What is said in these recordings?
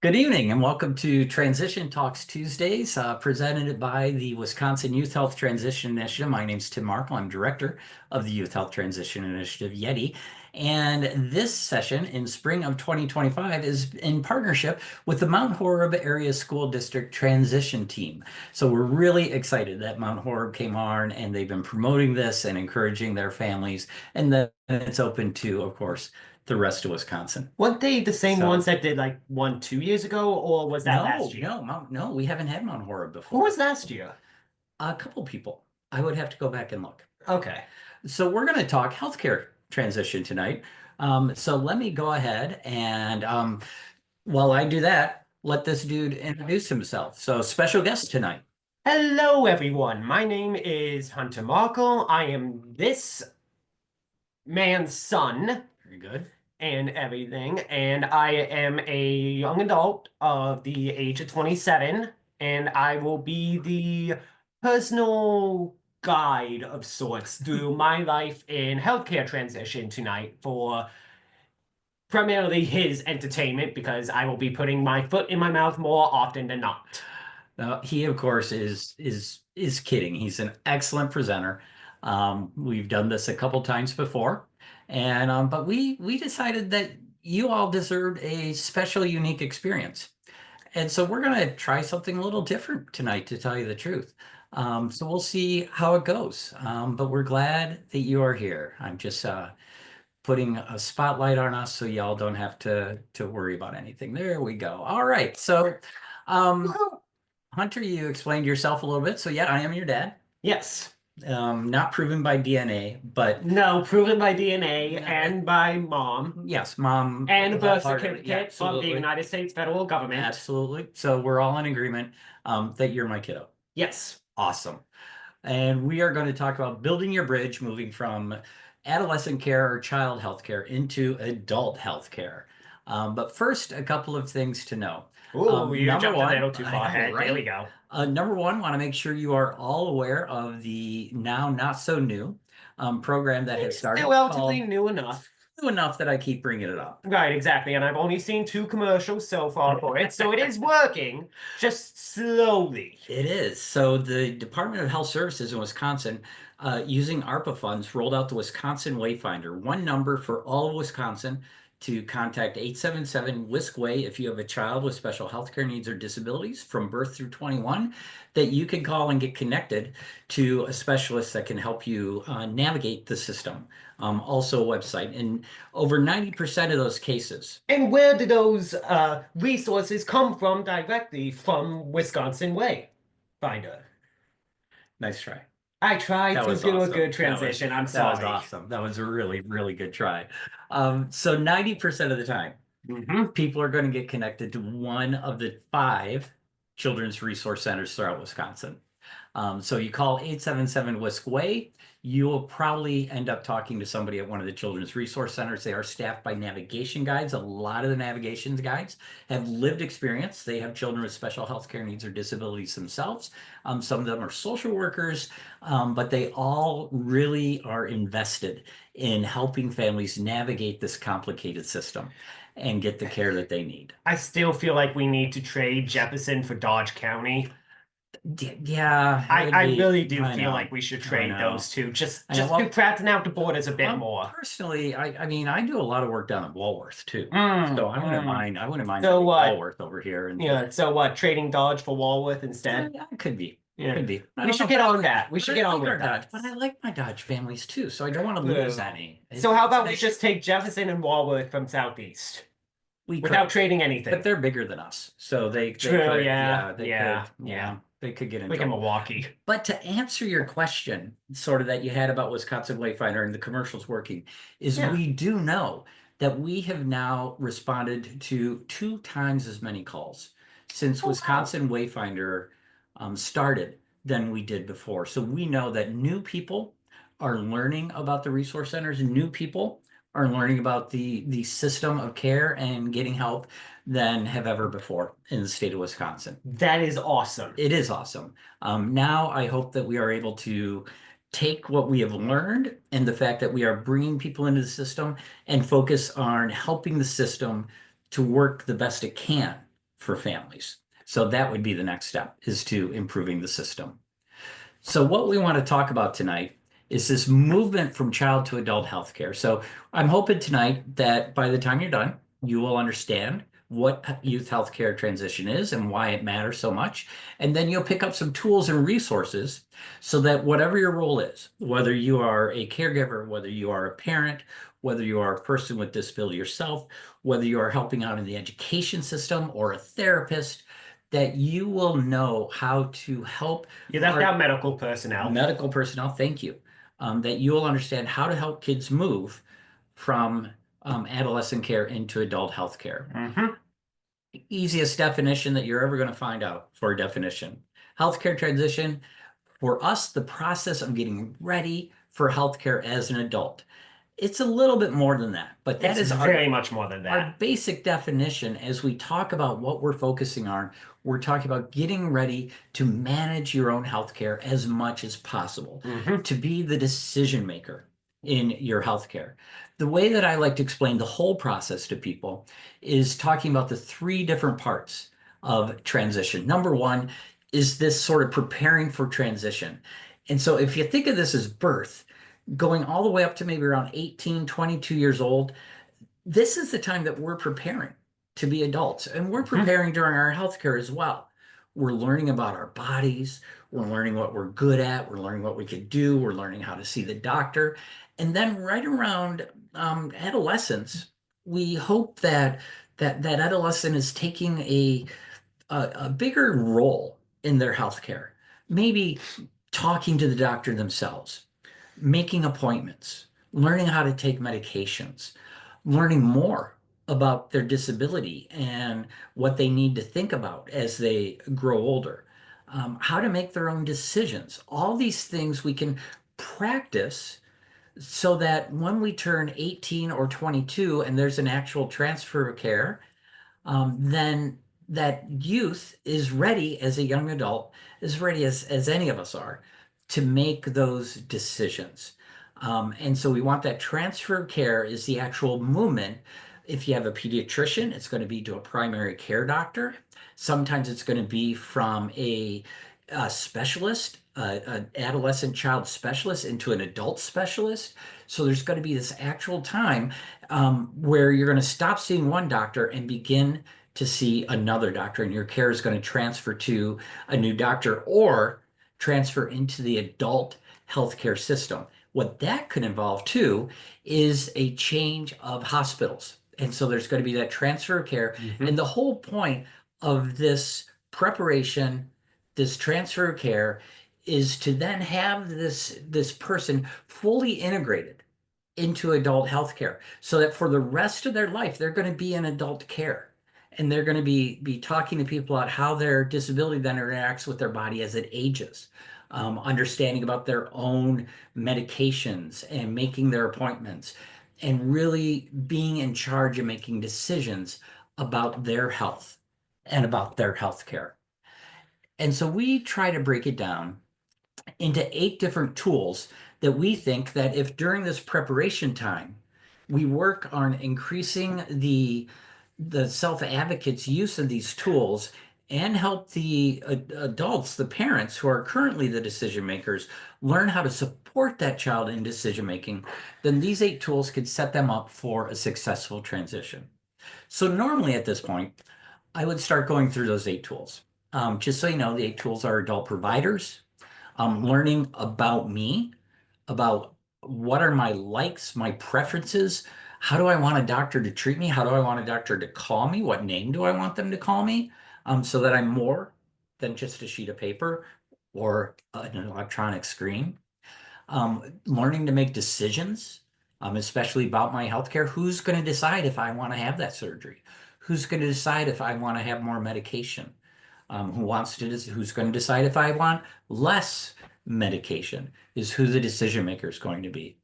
Good evening and welcome to Transition Talks Tuesdays, presented by the Wisconsin Youth Health Transition Initiative. My name is Tim Markle. I'm director of the Youth Health Transition Initiative, YETI. And this session in spring of 2025 is in partnership with the Mount Horeb Area School District Transition Team. So we're really excited that Mount Horeb came on and they've been promoting this and encouraging their families. And then it's open to, of course, the rest of Wisconsin. Weren't they the same So ones that did like 1, 2 years ago, or was that last year? no, we haven't had Mount Horeb Who before. was last year? A couple people. I would have to go back and look. Okay. So we're going to talk healthcare transition tonight. So let me go ahead and while I do that, let this dude introduce himself. So special guest tonight. Hello, everyone. My name is Hunter Markle. I am this man's son Very good. and everything, and I am a young adult of the age of 27, and I will be the personal guide of sorts through my life in healthcare transition tonight for primarily his entertainment because I will be putting my foot in my mouth more often than not. Now, he, of course, is kidding. He's an excellent presenter. We've done this a couple times before, and but we decided that you all deserved a special, unique experience. And so we're going to try something a little different tonight, to tell you the truth. So we'll see how it goes. But we're glad that you are here. I'm just putting a spotlight on us so y'all don't have to worry about anything. There we go. All right. So, um, Hunter, you explained yourself a little bit. So yeah, I am your dad. Yes. Not proven by DNA, but No, proven by DNA no, and by mom yes, mom. and a Is that birth part of it? Yeah, certificate from the absolutely. United States federal government. Absolutely. So we're all in agreement that you're my kiddo. Yes. Awesome. And we are going to talk about building your bridge, moving from adolescent care or child health care into adult health care. But first, a couple of things to know. Ooh, you Number jumped a one, little too I far know, ahead. Here we right? go. Number one, want to make sure you are all aware of the now not so new program that has It's started still relatively called new enough. New enough that I keep bringing it up. Right, exactly. And I've only seen 2 commercials so far for it, so it is working, just slowly. It is. So the Department of Health Services in Wisconsin, using ARPA funds, rolled out the Wisconsin Wayfinder, one number for all of Wisconsin to contact 877 WISC-WAY if you have a child with special healthcare needs or disabilities from birth through 21, that you can call and get connected to a specialist that can help you navigate the system. Also a website. And over 90% of those cases, And where do those resources come from directly from Wisconsin Way Finder? nice try. I tried That to was do a awesome. good transition. I'm That was sorry. awesome. That was a really, really good try. So 90% of the time, Hmm. people are going to get connected to one of the five children's resource centers throughout Wisconsin. So you call 877 Whisk Way. You will probably end up talking to somebody at one of the children's resource centers. They are staffed by navigation guides. A lot of the navigation guides have lived experience. They have children with special health care needs or disabilities themselves. Some of them are social workers, but they all really are invested in helping families navigate this complicated system and get the care that they need. I still feel like we need to trade Jefferson for Dodge County. Yeah, I really do I feel know. like we should I trade know. those two. Just I know. just to Well, flatten out the borders a bit more. personally, I mean, I do a lot of work down at Walworth too. So Mm, I wouldn't mm. mind. I wouldn't mind So having what? Walworth over here, and Yeah, so what? Trading Dodge for Walworth instead? yeah, it could be. It Yeah. could be. I We don't know should if get I, on that. We but should I get on like our with Dodge. that. But I like my Dodge families too, so I don't want to lose Ugh. any. So how It's about we nice. just take Jefferson and Walworth from Southeast We without could, trading but anything? they're bigger than us, so they True, could, yeah, yeah, they could, yeah, yeah. they could get in Like in trouble. Milwaukee. But to answer your question, sort of that you had about Wisconsin Wayfinder and the commercials working, is Yeah. we do know that we have now responded to 2 times as many calls since Oh, wow. Wisconsin Wayfinder started than we did before. So we know that new people are learning about the resource centers, and new people are learning about the system of care and getting help than have ever before in the state of Wisconsin. That is awesome. It is awesome. Now I hope that we are able to take what we have learned and the fact that we are bringing people into the system and focus on helping the system to work the best it can for families. So that would be the next step, is to improving the system. So what we want to talk about tonight is this movement from child to adult healthcare. So I'm hoping tonight that by the time you're done, you will understand what youth healthcare transition is and why it matters so much. And then you'll pick up some tools and resources so that whatever your role is, whether you are a caregiver, whether you are a parent, whether you are a person with disability yourself, whether you are helping out in the education system or a therapist, that you will know how to help You left our out medical personnel. medical personnel, thank you, that you will understand how to help kids move from adolescent care into adult health care. Mm-hmm. Easiest definition that you're ever going to find out for a definition. Healthcare transition, for us, the process of getting ready for healthcare as an adult. It's a little bit more than that, but that It's is very much more than our that. basic definition. As we talk about what we're focusing on, we're talking about getting ready to manage your own healthcare as much as possible, Mm-hmm. to be the decision maker in your healthcare. The way that I like to explain the whole process to people is talking about the three different parts of transition. Number one is this sort of preparing for transition. And so if you think of this as birth, going all the way up to maybe around 18, 22 years old, this is the time that we're preparing to be adults, and we're Mm-hmm. preparing during our healthcare as well. We're learning about our bodies, we're learning what we're good at, we're learning what we could do, we're learning how to see the doctor. And then right around adolescence, we hope that that adolescent is taking a bigger role in their healthcare, maybe talking to the doctor themselves, making appointments, learning how to take medications, learning more about their disability and what they need to think about as they grow older, how to make their own decisions. All these things we can practice so that when we turn 18 or 22 and there's an actual transfer of care, then that youth is ready as a young adult, as ready as any of us are, to make those decisions. And so we want that transfer of care is the actual movement. If you have a pediatrician, it's going to be to a primary care doctor. Sometimes it's going to be from a specialist, an adolescent child specialist into an adult specialist. So there's going to be this actual time where you're going to stop seeing one doctor and begin to see another doctor, and your care is going to transfer to a new doctor or transfer into the adult healthcare system. What that could involve too is a change of hospitals. And so there's going to be that transfer of care. Mm-hmm. And the whole point of this preparation, this transfer of care, is to then have this person fully integrated into adult healthcare so that for the rest of their life, they're going to be in adult care. And they're going to be talking to people about how their disability then interacts with their body as it ages, understanding about their own medications and making their appointments, and really being in charge of making decisions about their health and about their health care. And so we try to break it down into 8 different tools that we think that if during this preparation time we work on increasing the self-advocates use of these tools and help the adults, the parents who are currently the decision makers, learn how to support that child in decision making, then these 8 tools could set them up for a successful transition. So normally at this point, I would start going through those 8 tools. Just so you know, the 8 tools are adult providers, learning about me, about what are my likes, my preferences. How do I want a doctor to treat me? How do I want a doctor to call me? What name do I want them to call me? So that I'm more than just a sheet of paper or an electronic screen. Learning to make decisions, especially about my healthcare. Who's going to decide if I want to have that surgery? Who's going to decide if I want to have more medication? Who's going to decide if I want less medication is who the decision maker is going to be.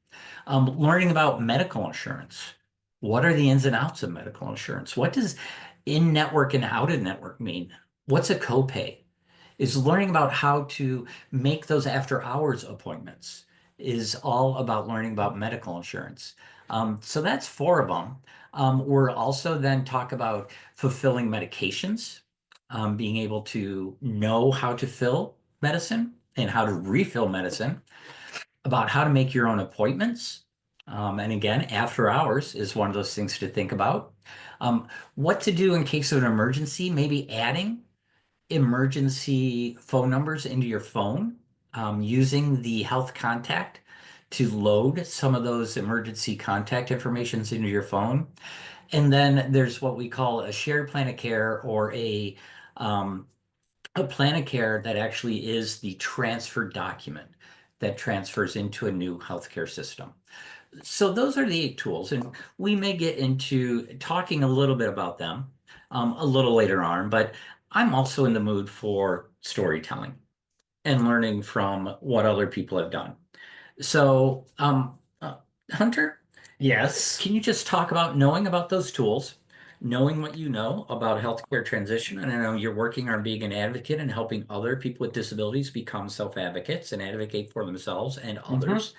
Learning about medical insurance. What are the ins and outs of medical insurance? What does in-network and out-of-network mean? What's a copay? Is learning about how to make those after hours appointments is all about learning about medical insurance. So that's four of them. We're also then talk about fulfilling medications, being able to know how to fill medicine and how to refill medicine, about how to make your own appointments. And again, after hours is one of those things to think about. What to do in case of an emergency, maybe adding emergency phone numbers into your phone, using the health contact to load some of those emergency contact informations into your phone. And then there's what we call a shared plan of care, or a plan of care that actually is the transfer document that transfers into a new healthcare system. So those are the 8 tools, and we may get into talking a little bit about them a little later on, but I'm also in the mood for storytelling and learning from what other people have done. So, Hunter, Yes. can you just talk about knowing about those tools, knowing what you know about healthcare transition? And I know you're working on being an advocate and helping other people with disabilities become self-advocates and advocate for themselves and Hmm. others.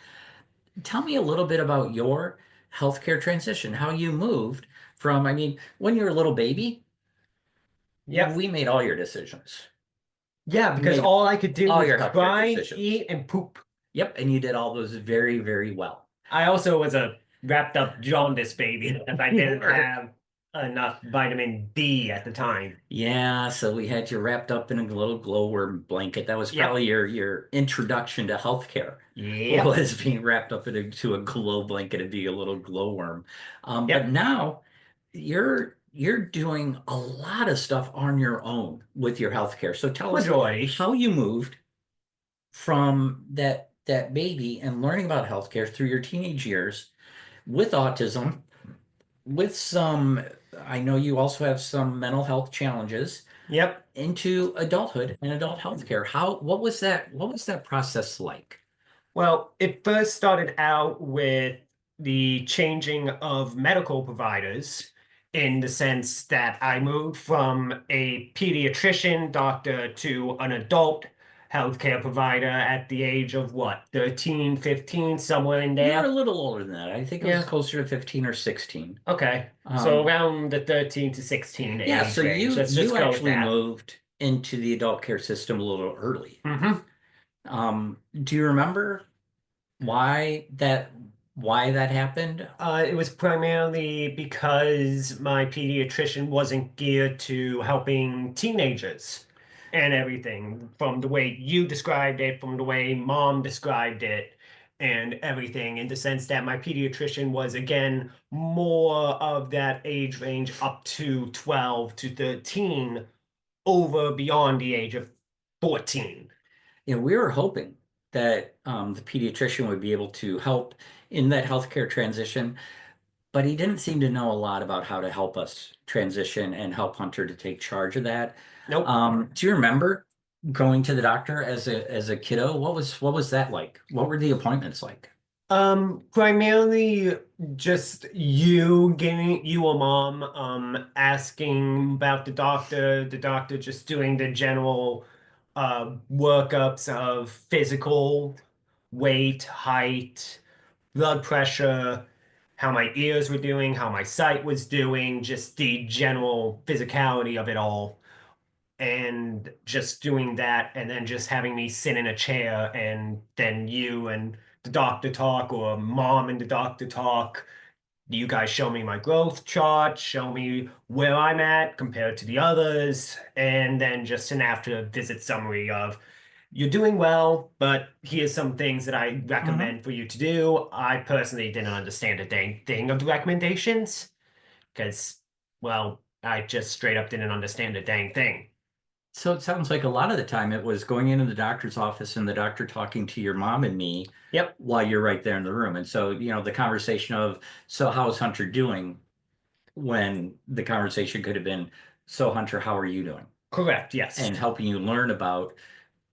Tell me a little bit about your healthcare transition, how you moved from, I mean, when you were a little baby, Yep. we made all your decisions. Yeah, You because made all I could do all was your healthcare cry, decisions. eat, and poop. Yep, and you did all those very, very well. I also was a wrapped up jaundice baby because I You didn't were. have enough vitamin D at the time. Yeah, so we had you wrapped up in a little glowworm blanket. That was Yep. probably your introduction to healthcare, Yep. was being wrapped up into a glow blanket and being a little glowworm. But Yep. now you're doing a lot of stuff on your own with your healthcare. So tell us Majority. how you moved from that baby and learning about healthcare through your teenage years with autism, with some, I know you also have some mental health challenges, Yep. into adulthood and adult healthcare. What was that process like? Well, it first started out with the changing of medical providers in the sense that I moved from a pediatrician doctor to an adult healthcare provider at the age of what, 13, 15, somewhere in You were a there. little older than that. I think it was Yeah. closer to 15 or 16. Okay. So Um, around the 13 to 16 yeah, so age range. you Let's just you go with actually that. moved into the adult care system a little early. Hmm. Do you remember why that why that happened? It was primarily because my pediatrician wasn't geared to helping teenagers and everything, from the way you described it, from the way mom described it, and everything, in the sense that my pediatrician was, again, more of that age range up to 12 to 13, over beyond the age of 14. We were hoping that the pediatrician would be able to help in that healthcare transition, but he didn't seem to know a lot about how to help us transition and help Hunter to take charge of that. Nope. Do you remember going to the doctor as a kiddo? What was that like? What were the appointments like? Primarily just you getting you or mom asking about the doctor just doing the general workups of physical, weight, height, blood pressure, how my ears were doing, how my sight was doing, just the general physicality of it all, and just doing that, and then just having me sit in a chair, and then you and the doctor talk, or mom and the doctor talk. You guys show me my growth chart, show me where I'm at compared to the others, and then just an after visit summary of, you're doing well, but here's some things that I Mhm. recommend for you to do. I personally didn't understand a dang thing of the recommendations because, well, I just straight up didn't understand a dang thing. So it sounds like a lot of the time it was going into the doctor's office and the doctor talking to your mom and me Yep. while you're right there in the room. And so, the conversation of, so how's Hunter doing? When the conversation could have been, so Hunter, how are you doing? Correct, yes. And helping you learn about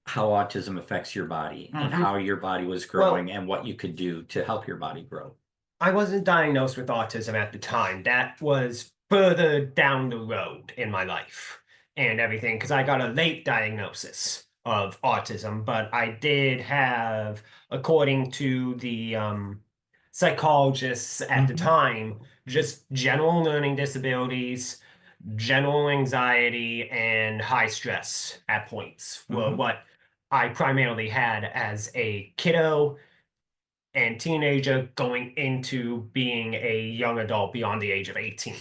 how autism affects your body and Hmm. how your body was growing Well, and what you could do to help your body grow. I wasn't diagnosed with autism at the time. That was further down the road in my life and everything because I got a late diagnosis. of autism, but I did have, according to the psychologists at the Hmm. time, just general learning disabilities, general anxiety, and high stress at points were Hmm. what I primarily had as a kiddo and teenager going into being a young adult beyond the age of 18.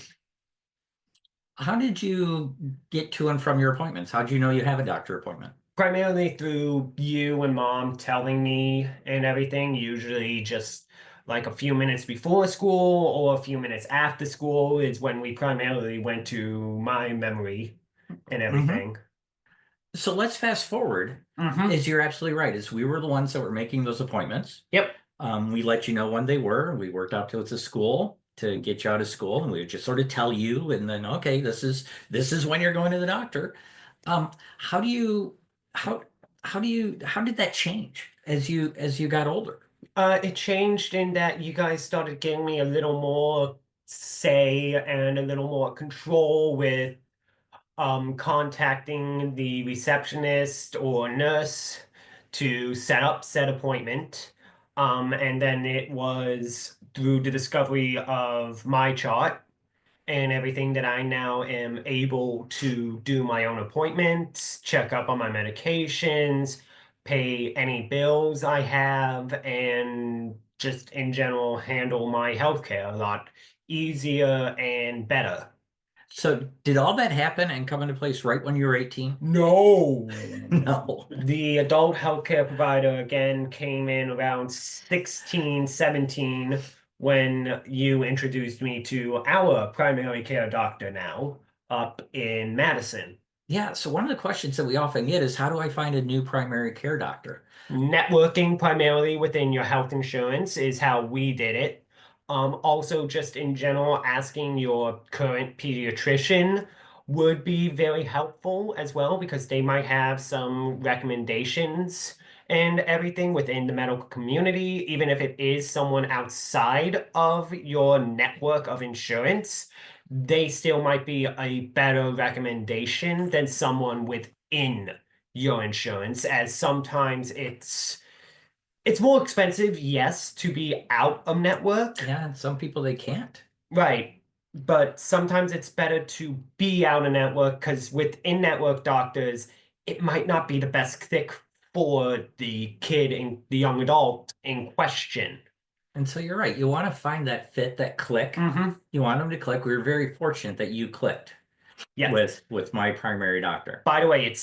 How did you get to and from your appointments? How did you know you have a doctor appointment? Primarily through you and mom telling me and everything, usually just like a few minutes before school or a few minutes after school is when we primarily went to my memory and Hmm. everything. So let's fast forward. Hmm. As you're absolutely right, as we were the ones that were making those appointments. Yep. We let you know when they were. We worked out to school to get you out of school, and we would just sort of tell you, and then okay, this is when you're going to the doctor. How do you how how did that change as you got older? It changed in that you guys started giving me a little more say and a little more control with contacting the receptionist or nurse to set up said appointment. And then it was through the discovery of my chart and everything that I now am able to do my own appointments, check up on my medications, pay any bills I have, and just in general handle my healthcare a lot easier and better. So did all that happen and come into place right when you were 18? No. No. The adult healthcare provider again came in around 16, 17 when you introduced me to our primary care doctor now up in Madison. Yeah, so one of the questions that we often get is how do I find a new primary care doctor? Networking primarily within your health insurance is how we did it. Also, just in general, asking your current pediatrician would be very helpful as well because they might have some recommendations and everything within the medical community, even if it is someone outside of your network of insurance, they still might be a better recommendation than someone within your insurance, as sometimes it's more expensive, yes, to be out of network. Yeah, and some people they can't. Right. But sometimes it's better to be out of network because within network doctors, it might not be the best fit for the kid and the young adult in question. And so you're right. You want to find that fit, that click. Hmm. You want them to click. We were very fortunate that you clicked Yes. with my primary doctor. By the way, it's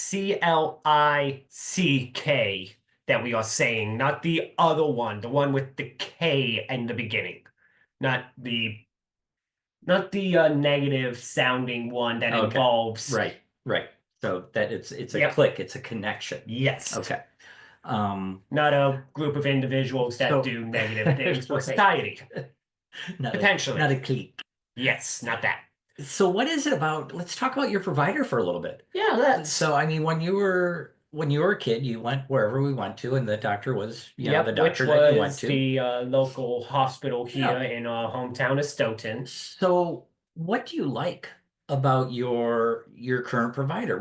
Click that we are saying, not the other one, the one with the K in the beginning, not the negative sounding one that Okay. involves. Right. Right. So that it's a Yep. click, it's a connection. Yes. Okay. Um, Not a group of individuals that so do negative things for right. society. Not Potentially. a clique. Yes, not that. So what is it about? Let's talk about your provider for a little bit. Yeah, that's. So I mean, when you were a kid, you went wherever we went to, and the doctor was, the Yep, which doctor that you went was to. the local hospital here Yeah. in our hometown of Stoughton. So what do you like about your current provider?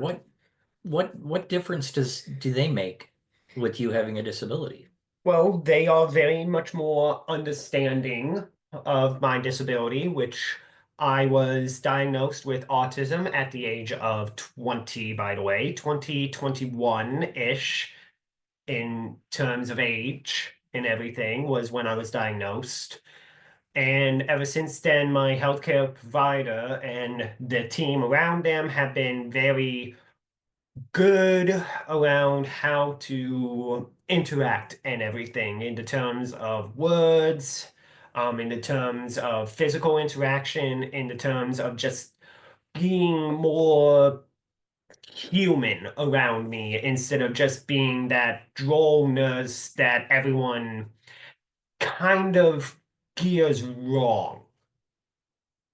What difference do they make with you having a disability? Well, they are very much more understanding of my disability, which I was diagnosed with autism at the age of 20, by the way, 2021-ish in terms of age and everything was when I was diagnosed. And ever since then, my healthcare provider and the team around them have been very good around how to interact and everything in the terms of words, in the terms of physical interaction, in the terms of just being more human around me instead of just being that droll nurse that everyone kind of gears wrong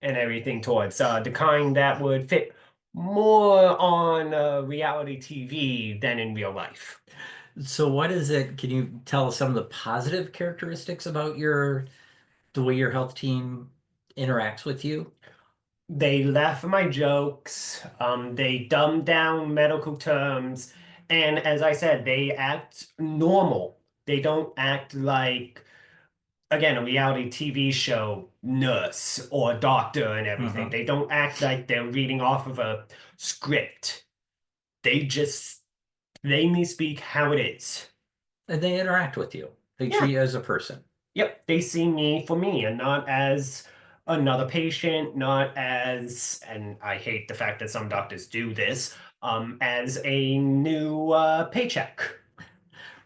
and everything towards the kind that would fit more on reality TV than in real life. So what is it? Can you tell us some of the positive characteristics about the way your health team interacts with you? They laugh at my jokes, they dumb down medical terms, And as I said, they act normal. They don't act like, again, a reality TV show nurse or doctor and everything. Mhm. They don't act like they're reading off of a script. They just plainly speak how it is. And they interact with you. They Yeah. treat you as a person. Yep. They see me for me and not as another patient, not as, and I hate the fact that some doctors do this, as a new paycheck.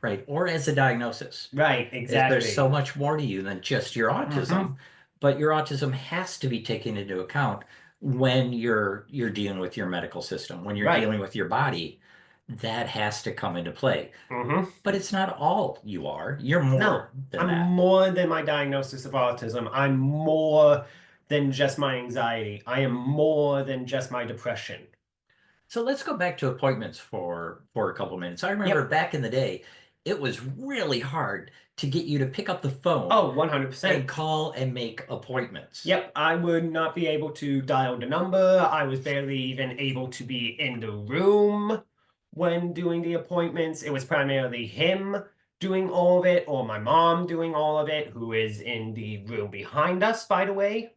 Right. Or as a diagnosis. Right, There's so exactly. much more to you than just your Hmm. autism, but your autism has to be taken into account when you're dealing with your medical system, when you're Right. dealing with your body, that has to come into play. Hmm. But it's not all you are. You're No, more than I'm that. more than my diagnosis of autism. I'm more than just my anxiety. I am more than just my depression. So let's go back to appointments for a couple minutes. I remember Yep. back in the day, it was really hard to get you to pick up the phone Oh, and 100%. call and make appointments. Yep, I would not be able to dial the number. I was barely even able to be in the room when doing the appointments. It was primarily him doing all of it, or my mom doing all of it, who is in the room behind us, by the way,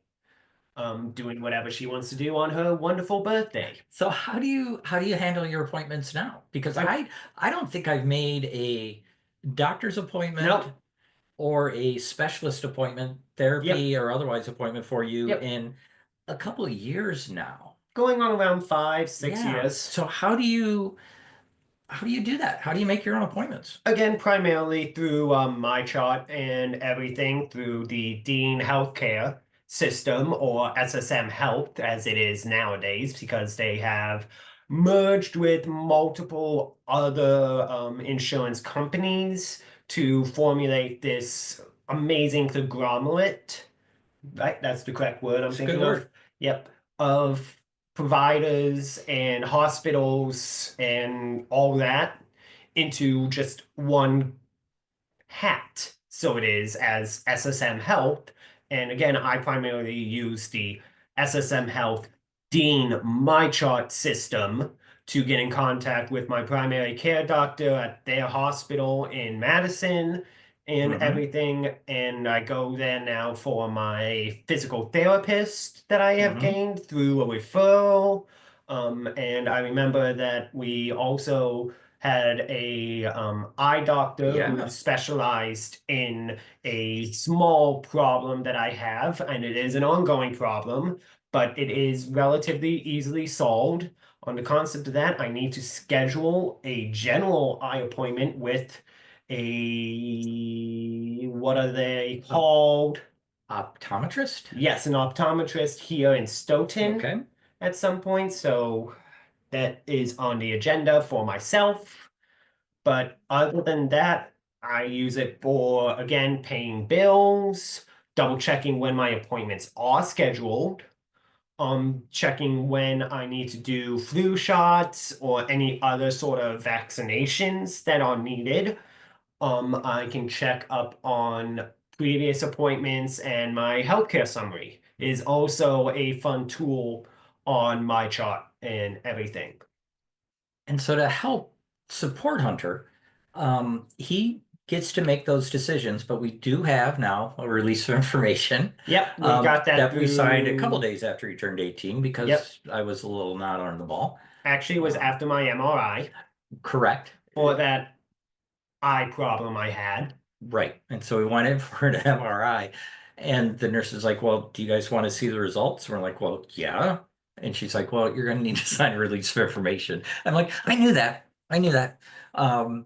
doing whatever she wants to do on her wonderful birthday. So how do you handle your appointments now? Because I I don't think I've made a doctor's appointment no, or a specialist appointment, yep, therapy or otherwise appointment for you yep, in a couple of years now. going on around 5, 6 Yeah. years. So how do you do that? How do you make your own appointments? Again, primarily through my chart and everything through the Dean Healthcare system or SSM Health as it is nowadays, because they have merged with multiple other insurance companies to formulate this amazing conglomerate, right? That's the correct word I'm It's a good thinking of. word. Yep, of providers and hospitals and all that into just one hat. So it is as SSM Health. And again, I primarily use the SSM Health Dean My Chart system to get in contact with my primary care doctor at their hospital in Madison and Mm-hmm. everything. And I go there now for my physical therapist that I have Mm-hmm. gained through a referral. And I remember that we also had a eye doctor who Yeah. specialized in a small problem that I have, and it is an ongoing problem, but it is relatively easily solved. On the concept of that, I need to schedule a general eye appointment with a, what are they A called? optometrist? Yes, an optometrist here in Stoughton Okay. at some point. So that is on the agenda for myself. But other than that, I use it for, again, paying bills, double checking when my appointments are scheduled, checking when I need to do flu shots or any other sort of vaccinations that are needed. I can check up on previous appointments, and my healthcare summary is also a fun tool on my chart and everything. And so to help support Hunter, he gets to make those decisions, but we do have now a release of information Yep, we got that that we signed a couple through. days after he turned 18 Yep, because I was a little not on the ball. actually, it was Um, after my MRI correct. for that eye problem I had. Right. And so we went in for an MRI, and the nurse is like, well, do you guys want to see the results? And we're like, well, yeah. And she's like, well, you're going to need to sign a release of information. I'm like, I knew that. I knew that. Um,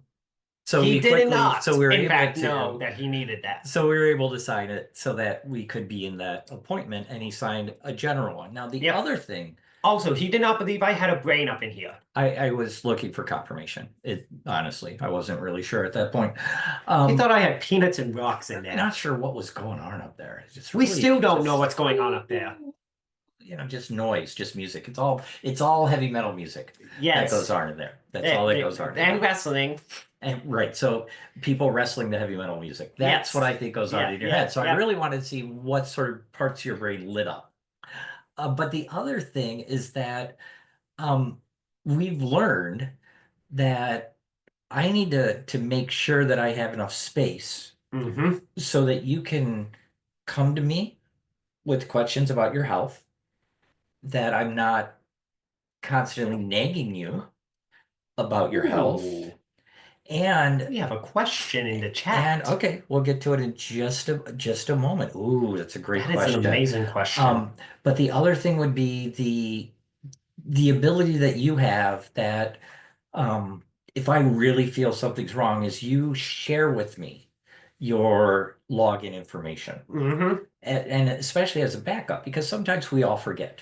so He we did quickly, so not, we were in able fact, know to, that he needed that. so we were able to sign it so that we could be in that appointment, and he signed a general one. Now, the Yep. other thing, Also, he did not believe I had a brain up in here. I was looking for confirmation. It honestly, I wasn't really sure at that point. He Um, thought I had peanuts and rocks in there. Not sure what was going on up there. It's just We really still don't know just what's going on up there. just noise, just music. It's all heavy metal music that goes Yes. on in there. That's all that goes on in And there. wrestling. And right, so people wrestling the heavy metal music. That's what Yes. I think goes on Yeah, in your yeah, head. So I yeah. really wanted to see what sort of parts of your brain lit up. But the other thing is that um, we've learned that I need to make sure that I have enough space Mm-hmm. so that you can come to me with questions about your health, that I'm not constantly nagging you about your health. Ooh, And we have a question in the and chat. okay, we'll get to it in just a moment. Ooh, that's a great That is an question. amazing question. Um, but the other thing would be the ability that you have that um, if I really feel something's wrong, is you share with me your login information. Mm-hmm. And especially as a backup, because sometimes we all forget.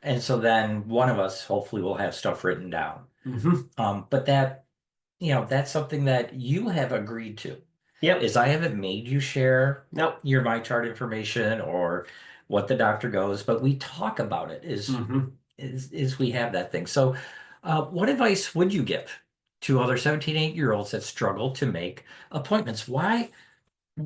And so then one of us hopefully will have stuff written down. Mm-hmm. But that's something that you have agreed to, Yep. is I haven't made you share Nope. your my chart information or what the doctor goes, but we talk about it Mm-hmm. is we have that thing. So what advice would you give to other 17, 8-year-olds that struggle to make appointments? Why?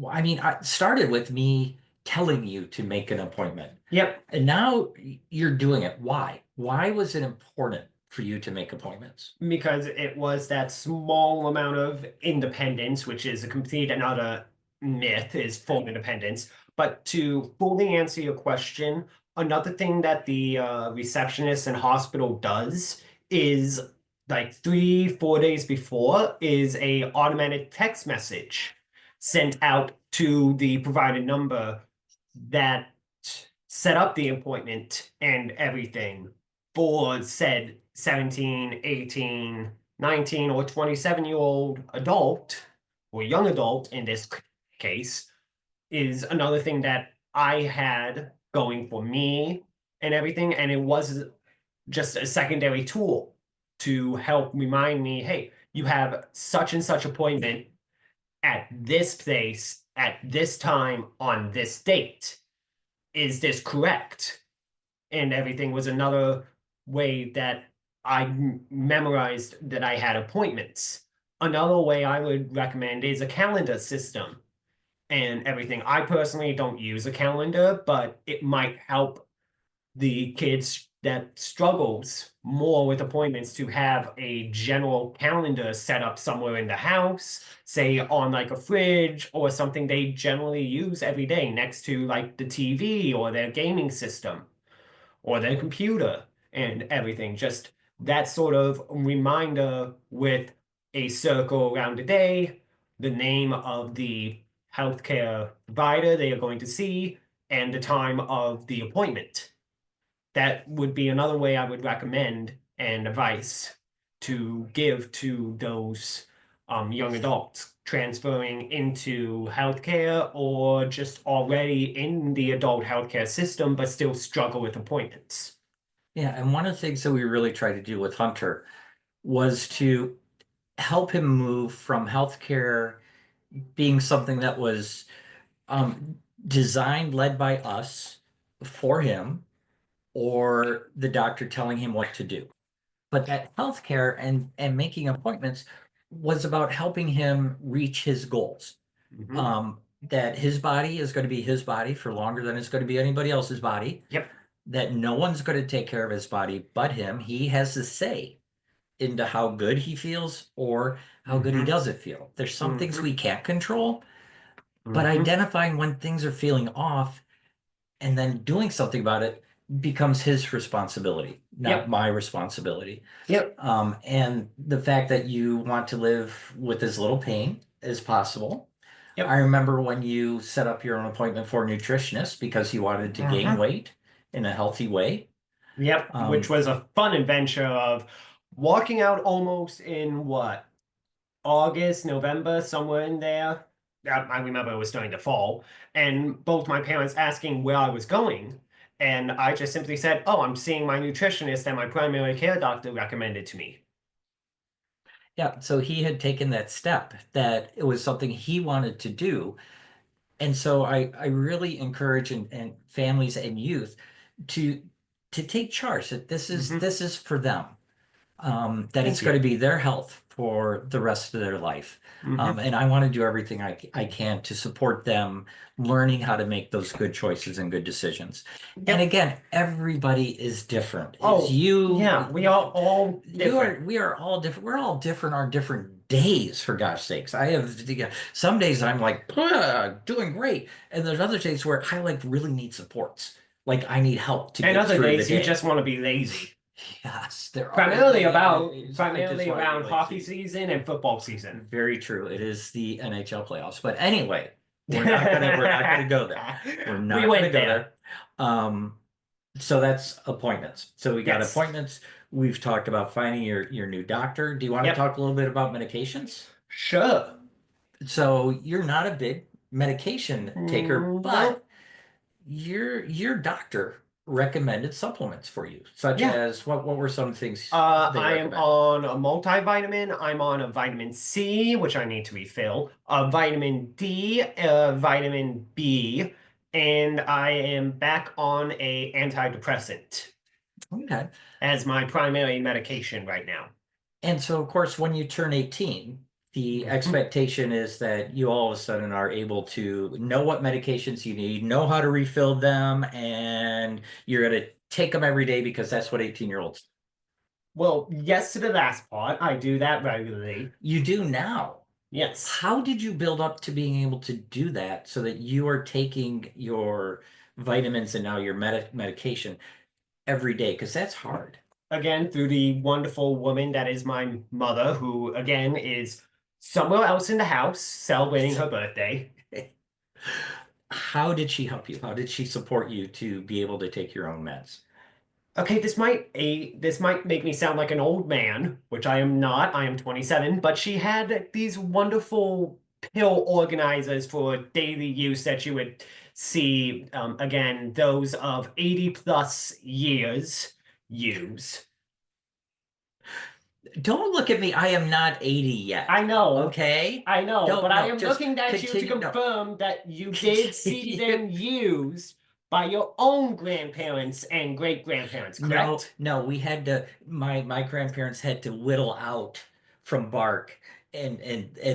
I mean, it started with me telling you to make an appointment, Yep. and now you're doing it. Why? Why was it important for you to make appointments? Because it was that small amount of independence, which is a complete and utter myth, is full independence. But to fully answer your question, another thing that the receptionist in hospital does is like 3, 4 days before is a automatic text message sent out to the provided number that set up the appointment and everything for said 17, 18, 19, or 27-year-old adult, or young adult in this case, is another thing that I had going for me and everything. And it was just a secondary tool to help remind me, hey, you have such and such appointment at this place at this time on this date. Is this correct? And everything was another way that I memorized that I had appointments. Another way I would recommend is a calendar system and everything. I personally don't use a calendar, but it might help the kids that struggles more with appointments to have a general calendar set up somewhere in the house, say on like a fridge or something they generally use every day next to like the TV or their gaming system or their computer and everything. Just that sort of reminder with a circle around the day, the name of the healthcare provider they are going to see, and the time of the appointment. That would be another way I would recommend and advice to give to those young adults transferring into healthcare or just already in the adult healthcare system but still struggle with appointments. Yeah, and one of the things that we really tried to do with Hunter was to help him move from healthcare being something that was um, designed, led by us for him, or the doctor telling him what to do. But that healthcare and making appointments was about helping him reach his goals. Mhm. That his body is going to be his body for longer than it's going to be anybody else's body. Yep. That no one's going to take care of his body but him. He has to say into how good he feels or how good he Mhm. doesn't feel. There's some things Mhm. we can't control, but Mhm. identifying when things are feeling off and then doing something about it becomes his responsibility, not Yep. my responsibility. Yep. And the fact that you want to live with as little pain as possible. I Yep. remember when you set up your own appointment for a nutritionist because you wanted to gain Mhm. weight in a healthy way. Yep. Which Um, was a fun adventure of walking out almost in what? August, November, somewhere in there. I remember it was during the fall, and both my parents asking where I was going. And I just simply said, oh, I'm seeing my nutritionist and my primary care doctor recommended to me. yeah, so he had taken that step that it was something he wanted to do. And so I really encourage and families and youth to to take charge that this is Hmm. this is for them. that it's Thank going you. to be their health for the rest of their life. Hmm. And I want to do everything I can to support them learning how to make those good choices and good decisions. And Yep. again, everybody is different. Is Oh, yeah, we are all different. we are all different. We're all different on different days, for gosh sakes. I have some days I'm like doing great, and there's other days where I like really need supports. Like I need help to And get other through the days you just day. want to be lazy. Yes, there are Primarily many about days I just primarily want to be around hockey lazy. season and football season. Very true. It is the NHL playoffs. But anyway, we're not gonna go there. We're We not gonna went go there. there. Um, so that's appointments. So we got Yes. appointments. We've talked about finding your new doctor. Do you want to Yep. talk a little bit about medications? Sure. So you're not a big medication taker, No. but your doctor recommended supplements for you, such Yeah. as what were some things they I am recommended? on a multivitamin. I'm on a vitamin C, which I need to refill, a vitamin D, a vitamin B, and I am back on a antidepressant Okay. as my primary medication right now. And so, of course, when you turn 18, the Mhm. expectation is that you all of a sudden are able to know what medications you need, know how to refill them, and you're going to take them every day because that's what 18-year-olds Well, yes to the last part. I do that regularly. you do now. Yes. How did you build up to being able to do that so that you are taking your vitamins and now your medication every day? Because that's hard. Again, through the wonderful woman that is my mother, who again is somewhere else in the house celebrating her birthday. How did she help you? How did she support you to be able to take your own meds? Okay, this might make me sound like an old man, which I am not. I am 27, but she had these wonderful pill organizers for daily use that you would see again, those of 80 plus years use. Don't look at me. I am not 80 yet. I know, Okay? I know, Don't but I no, am just looking at you to continue. No, confirm that you did see continue. them used by your own grandparents and great grandparents, No, correct? no, we had to my grandparents had to whittle out from bark and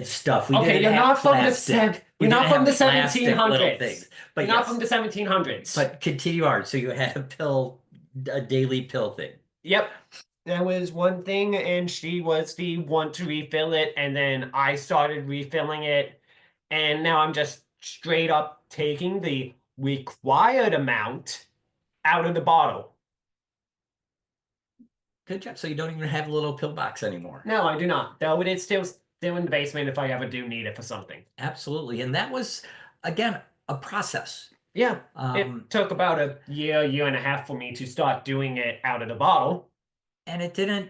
stuff. We Okay, didn't have plastic. We you're didn't not from have the plastic little 1700s. things. You're But not from yes, the 1700s. but continue on. So you had a daily pill thing. Yep. That was one thing, and she was the one to refill it, and then I started refilling it, and now I'm just straight up taking the required amount out of the bottle. Good job. So you don't even have a little pill box anymore. No, I do not. Though it is still in the basement if I ever do need it for something. Absolutely. And that was again a process. Yeah, Um, it took about a year and a half for me to start doing it out of the bottle. and it didn't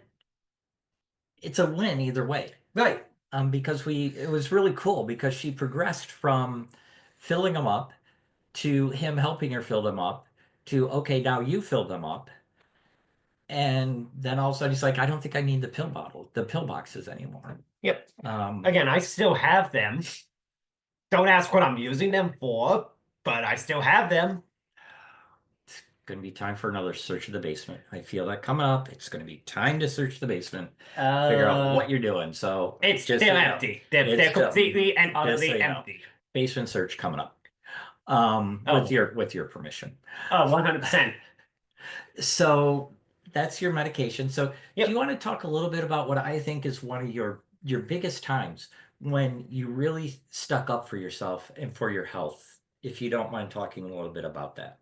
it's a win either way. Right. Because it was really cool because she progressed from filling them up to him helping her fill them up to okay, now you fill them up. And then all of a sudden he's like, I don't think I need the pill boxes anymore. Yep. Um, Again, I still have them. Don't ask what I'm using them for, but I still have them. Gonna be time for another search of the basement. I feel that coming up. It's gonna be time to search the basement, figure out Uh, what you're doing. So it's just so still you know, empty. it's They're still completely and just so utterly you know, empty. basement search coming up. Oh, With your permission. oh, 100%. So that's your medication. So do you Yep. want to talk a little bit about what I think is one of your biggest times when you really stuck up for yourself and for your health? If you don't mind talking a little bit about that.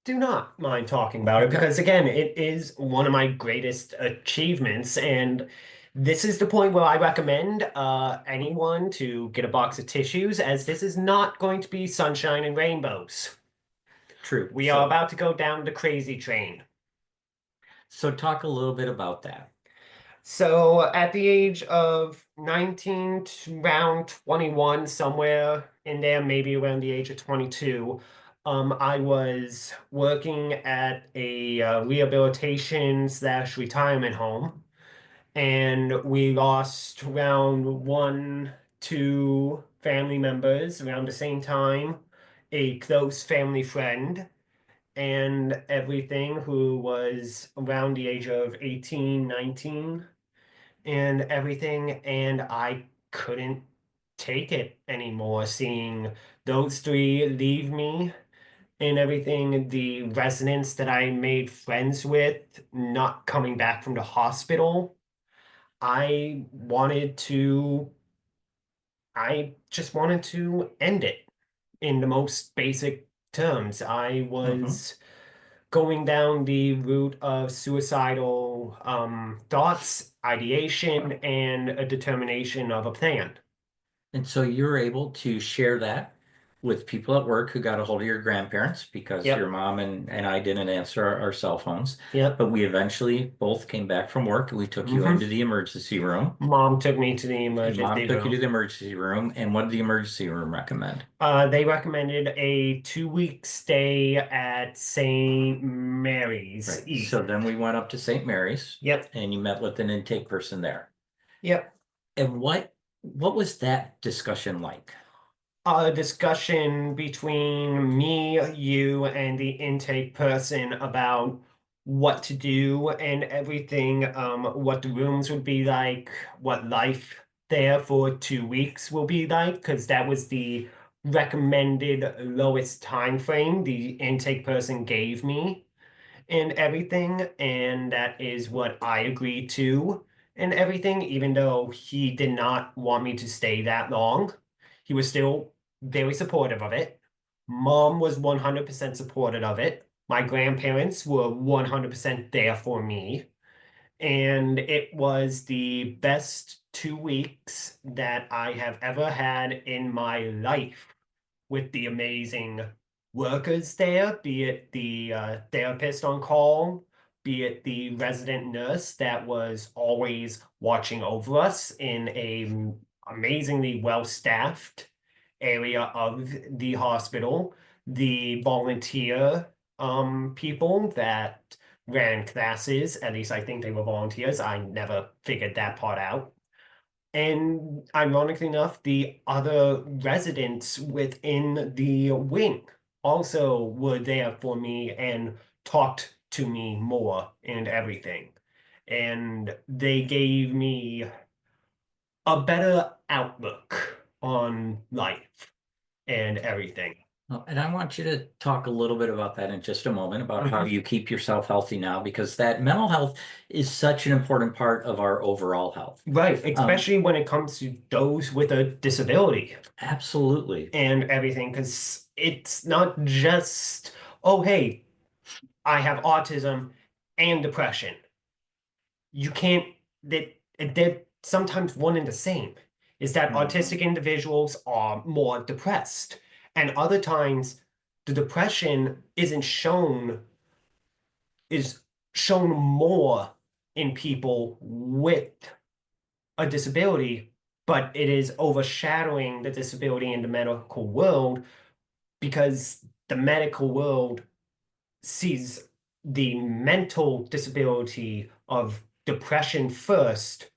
Do not mind talking about it Okay. because, again, it is one of my greatest achievements. And this is the point where I recommend anyone to get a box of tissues, as this is not going to be sunshine and rainbows. True. We are about to go down the crazy train. So talk a little bit about that. So at the age of 19 to around 21, somewhere in there, maybe around the age of 22, I was working at a rehabilitation slash retirement home, and we lost around one, two family members around the same time, a close family friend, and everything who was around the age of 18, 19, and everything, and I couldn't take it anymore seeing those three leave me and everything, the residents that I made friends with not coming back from the hospital. I wanted to, I just wanted to end it in the most basic terms. I Hmm. was going down the route of suicidal thoughts, ideation, and a determination of a plan. And so you're able to share that with people at work who got a hold of your grandparents because your Yep, mom and I didn't answer our cell phones. yep. But we eventually both came back from work and we took you into the emergency room. Mom took me to the And mom emergency took you room. to the emergency room. And what did the emergency room recommend? They recommended a 2 week stay at St. Mary's Right. East. So then we went up to St. Mary's Yep, and you met with an intake person there. yep. And what was that discussion like? A discussion between me, you, and the intake person about what to do and everything, what the rooms would be like, what life there for 2 weeks will be like, because that was the recommended lowest time frame the intake person gave me and everything, and that is what I agreed to and everything, even though he did not want me to stay that long. He was still very supportive of it. Mom was 100% supportive of it. My grandparents were 100% there for me. And it was the best 2 weeks that I have ever had in my life with the amazing workers there, be it the therapist on call, be it the resident nurse that was always watching over us in a amazingly well-staffed area of the hospital, the volunteer people that ran classes, at least I think they were volunteers. I never figured that part out. And ironically enough, the other residents within the wing also were there for me and talked to me more and everything. And they gave me a better outlook on life and everything. And I want you to talk a little bit about that in just a moment, about how Mhm. you keep yourself healthy now, because that mental health is such an important part of our overall health. Right, Um, especially when it comes to those with a disability Absolutely. and everything, because it's not just, oh, hey, I have autism and depression. You can't that they're sometimes one and the same. Is that Mhm. autistic individuals are more depressed, and other times the depression is shown more in people with a disability, but it is overshadowing the disability in the medical world because the medical world sees the mental disability of depression first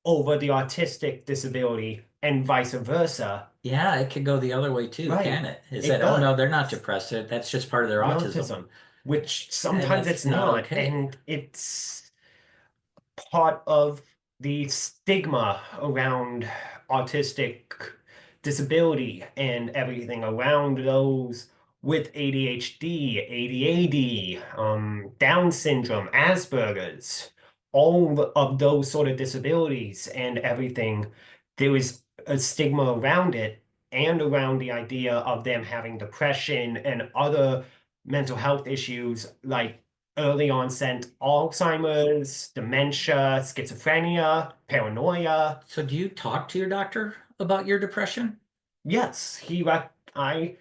over the autistic disability and vice versa. Yeah, it could go the other way too, can Right. it? Is It that, oh no, does. they're not depressed. That's just part of their The autism. autism, which And sometimes that's it's not not, okay. and it's part of the stigma around autistic disability and everything around those with ADHD, ADAD, Down syndrome, Asperger's, all of those sort of disabilities and everything. There is a stigma around it and around the idea of them having depression and other mental health issues like early onset Alzheimer's, dementia, schizophrenia, paranoia. So do you talk to your doctor about your depression? Yes, I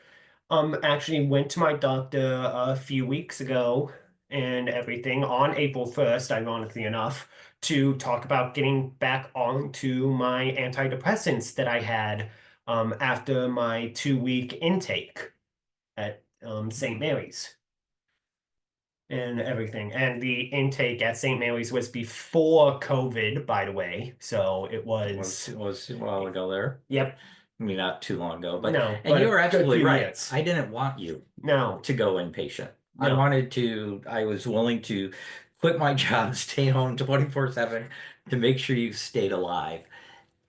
actually went to my doctor a few weeks ago and everything on April 1st, ironically enough, to talk about getting back onto my antidepressants that I had after my 2 week intake at St. Mhm. Mary's. And everything. And the intake at St. Mary's was before COVID, by the way. So It was a while ago there. yep, I mean, not too long ago, but no, and but you a were good absolutely few right. years. I didn't want you No, to go inpatient. No, I was willing to quit my job, stay home 24/7 to make sure you stayed alive.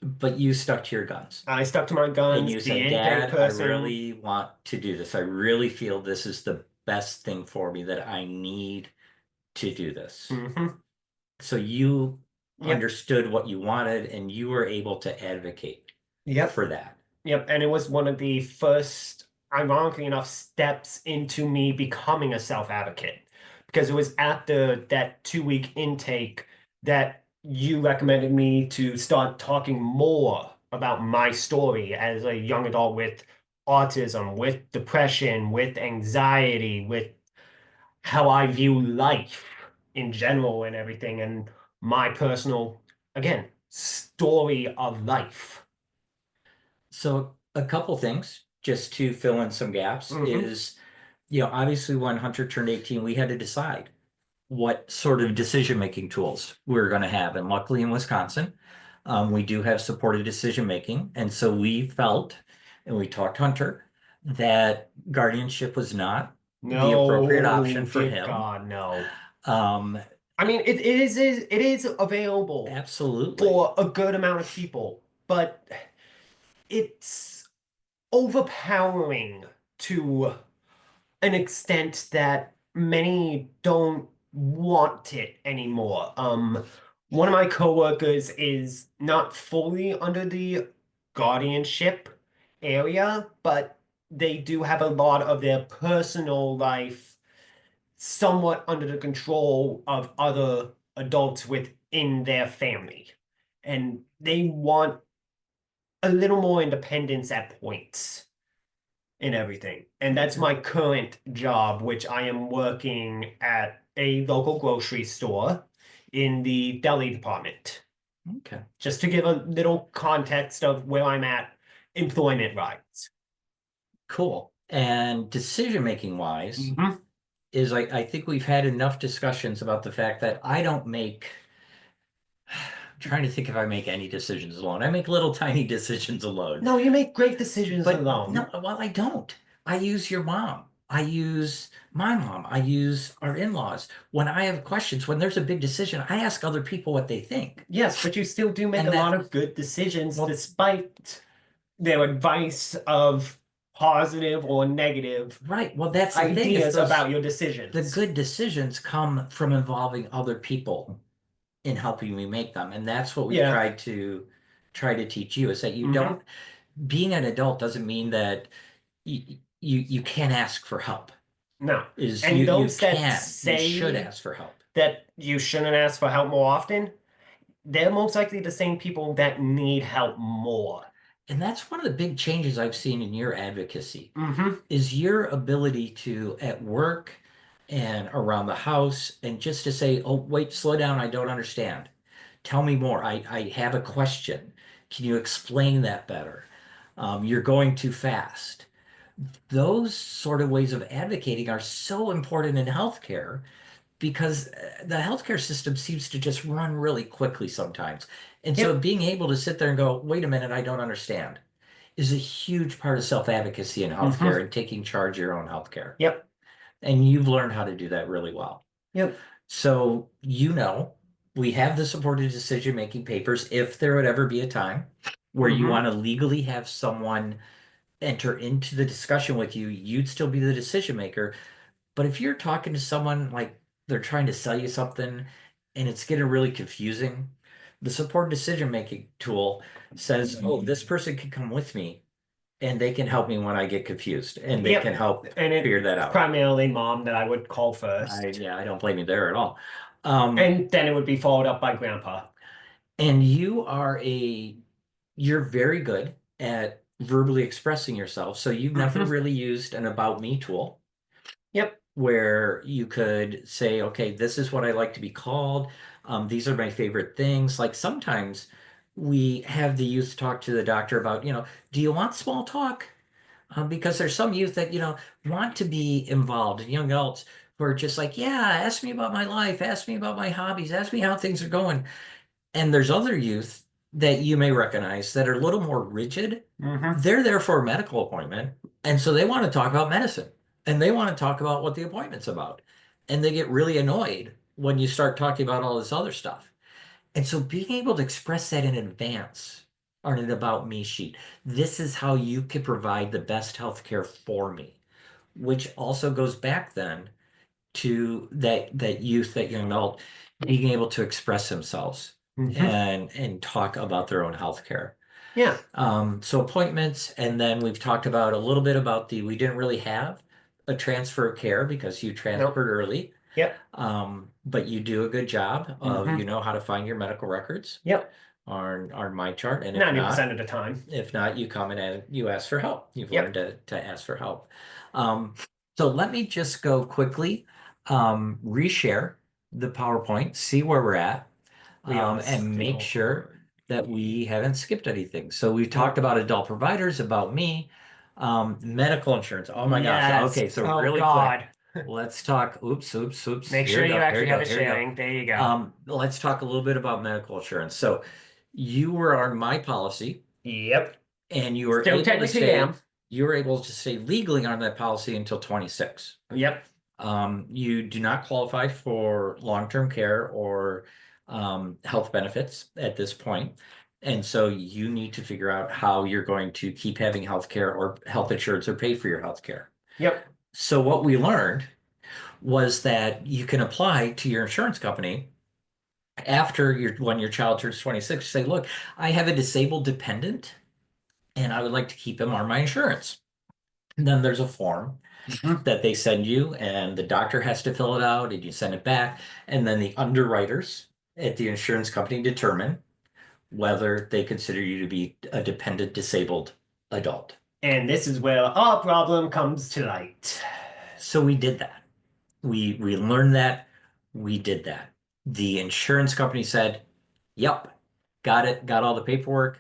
But you stuck to your guns. I stuck to my And guns. you The said, intake Dad, I person. really want to do this. I really feel this is the best thing for me, that I need to do this. Hmm. So you Yep. understood what you wanted and you were able to advocate Yep. for that. Yep. And it was one of the first, ironically enough, steps into me becoming a self-advocate because it was after that 2 week intake that you recommended me to start talking more about my story as a young adult with autism, with depression, with anxiety, with how I view life in general and everything, and my personal, again, story of life. So a couple things just to fill in some gaps Hmm. is, obviously when Hunter turned 18, we had to decide what sort of decision-making tools we were going to have. And luckily in Wisconsin, we do have supported decision making. And so we felt, and we talked Hunter, that guardianship was not the appropriate option No, for dear him. God, no. Um, I mean, it is available Absolutely. for a good amount of people, but it's overpowering to an extent that many don't want it anymore. One of my coworkers is not fully under the guardianship area, but they do have a lot of their personal life somewhat under the control of other adults within their family. And they want a little more independence at points in everything. And that's Okay. my current job, which I am working at a local grocery store in the deli department. Okay. Just to give a little context of where I'm at employment wise. Cool. And decision making wise, Hmm. is I think we've had enough discussions about the fact that I don't make, I'm trying to think if I make any decisions alone. I make little tiny decisions alone. No, you make great decisions But no, alone. well, I don't. I use your mom. I use my mom. I use our in-laws. When I have questions, when there's a big decision, I ask other people what they think. Yes, but you still do make a And lot that, of good decisions well, despite their advice of positive or negative right. Well, that's the thing is ideas about your the decisions. good decisions come from involving other people in helping me make them. And that's what we've Yeah. try to teach you, is that you Hmm. don't, being an adult doesn't mean that you can't ask for help. No. Is And you those that can, you should say ask for help. that you shouldn't ask for help more often, they're most likely the same people that need help more. And that's one of the big changes I've seen in your advocacy, Hmm. is your ability to, at work and around the house, and just to say, oh, wait, slow down, I don't understand. Tell me more. I have a question. Can you explain that better? You're going too fast. Those sort of ways of advocating are so important in healthcare, because the healthcare system seems to just run really quickly sometimes. And so Yep. being able to sit there and go, wait a minute, I don't understand, is a huge part of self-advocacy in healthcare Hmm. and taking charge of your own healthcare. Yep. And you've learned how to do that really well. Yep. So, we have the supported decision-making papers. If there would ever be a time where you Hmm. want to legally have someone enter into the discussion with you, you'd still be the decision maker. But if you're talking to someone like they're trying to sell you something and it's getting really confusing, the support decision making tool says, oh, this person can come with me and they can help me when I get confused and they can Yep. help And figure that it's out. primarily mom that I would call first. Yeah, I don't blame you there at all. Um, And then it would be followed up by grandpa. and you're very good at verbally expressing yourself. So you've never Hmm. really used an about me tool Yep. where you could say, okay, this is what I like to be called. These are my favorite things. Like sometimes we have the youth talk to the doctor about, do you want small talk? Because there's some youth that, want to be involved, and young adults who are just like, yeah, ask me about my life, ask me about my hobbies, ask me how things are going. And there's other youth that you may recognize that are a little more rigid. Hmm. They're there for a medical appointment, and so they want to talk about medicine. and they want to talk about what the appointment's about. And they get really annoyed when you start talking about all this other stuff. And so being able to express that in advance on an about me sheet, this is how you could provide the best healthcare for me, which also goes back then to that youth, that young adult being able to express themselves Hmm. and talk about their own healthcare. Yeah. So appointments, and then we've talked about a little bit about we didn't really have a transfer of care because you Nope. transferred early. Yep. But you do a good job of, Hmm. you know how to find your medical records Yep. on my chart. And 90% of the time. if not, you come in and you ask for help. You've learned Yep. to ask for help. Um, so let me just go quickly, reshare the PowerPoint, see where we're at, We are and make still sure on. that we haven't skipped anything. So we've talked Nope. about adult providers, about me, medical insurance. Oh my gosh. Yes. Okay, so Oh really quick, God. let's talk. Oops, oops, oops. Make Here sure we you go. Here we actually have go. it Here we go. sharing. There you go. Let's talk a little bit about medical insurance. So you were on my policy Yep. and you were Still able to technically stay, am. you were able to stay legally on that policy until 26. Yep. You do not qualify for long-term care or health benefits at this point. And so you need to figure out how you're going to keep having health care or health insurance or pay for your health care. Yep. So what we learned was that you can apply to your insurance company after when your child turns 26, say, look, I have a disabled dependent and I would like to keep him on my insurance. And then there's a form Mhm. that they send you, and the doctor has to fill it out, and you send it back. And then the underwriters at the insurance company determine whether they consider you to be a dependent disabled adult. And this is where our problem comes to light. So we did that. We learned that. We did that. The insurance company said, "Yep, got it, got all the paperwork."